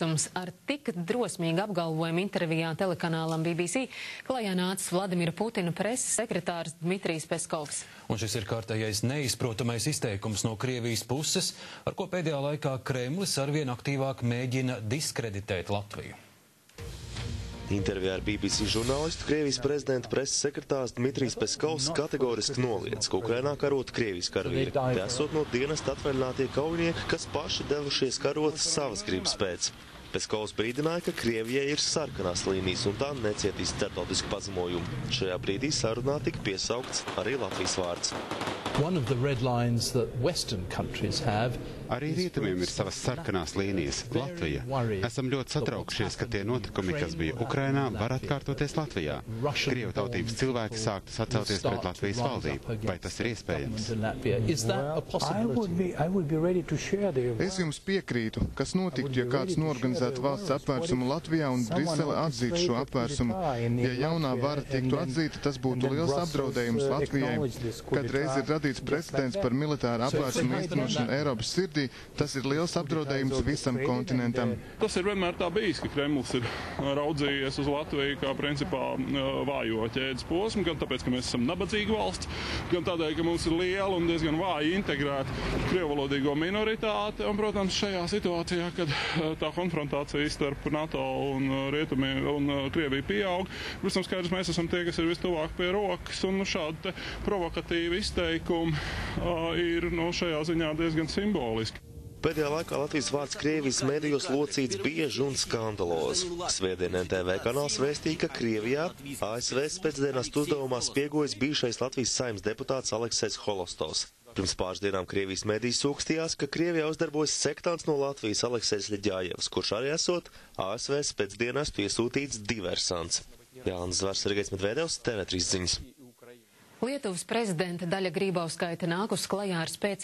pārsteigtums. Ar tik drosmīgu apgalvojumu intervijā telekanālam BBC klajā nācis Vladimira Putina preses sekretārs Dmitrijs Peskovs. Un šis ir kārtējais neizprotamais izteikums no Krievijas puses, ar ko pēdējā laikā Kremlis arvien aktīvāk mēģina diskreditēt Latviju. Intervijā ar BBC žurnālistu Krievijas prezidenta preses sekretārs Dmitrijs Peskovs kategoriski noliedz, ka Ukrainā karot Krievijas karavīri. Te esot no dienesta atvaļinātie kaujinieki, kas paši devušies karot savas gribas pēc. Peskovs brīdināja, ka Krievijai ir sarkanās līnijas un tā necietīs starptautisku pazemojumu. Šajā brīdī sarunā tika piesaukts arī Latvijas vārds. Arī rietumiem ir savas sarkanās līnijas. Latvija. Esam ļoti satraukšies, ka tie notikumi, kas bija Ukrainā, var atkārtoties Latvijā. Krievu tautības cilvēki sāktu sacelties pret Latvijas valdību. Vai tas ir iespējams? Es jums piekrītu, kas notiktu, ja kāds norganizētu valsts apvērsumu Latvijā un Brisele atzītu šo apvērsumu. Ja jaunā vara tiktu atzīta, tas būtu liels apdraudējums Latvijai. Kad reiz ir radīts precedents par militāru apvērsumu īstenošanu Eiropas sirdī, tas ir liels apdraudējums visam kontinentam. Tas ir vienmēr tā bijis, ka Kremlis ir raudzījies uz Latviju kā principā vājo ķēdes posmu, gan tāpēc, ka mēs esam nabadzīga valsts, gan tādēļ, ka mums ir liela un diezgan vāji integrēta krievvalodīgo minoritāte. Un, protams, šajā situācijā, kad tā konfrontācija starp NATO un rietumiem un Krieviju pieaug, protams, skaidrs, mēs esam tie, kas ir vistuvāk pie rokas, un šādi provokatīvi izteikumi ir šajā ziņā diezgan simboliski. Pēdējā laikā Latvijas vārds Krievijas medijos locīts bieži un skandalozi. Svētdien NTV kanāls vēstīja, ka Krievijā ASV spēcdienestu uzdevumā spiegojas bijušais Latvijas Saeimas deputāts Aleksejs Holostovs. Pirms pāris dienām Krievijas mediji sūkstījās, ka Krievijā uzdarbojas sektāns no Latvijas Aleksejs Ļeģājevs, kurš arī esot ASV spēcdienestu iesūtīts diversants. Jānis Zvars, Sergejs Medvedevs, TV3 ziņas. Lietuvas prezidenta Daļa Grībauskaite nākus klajā ar spēcīgu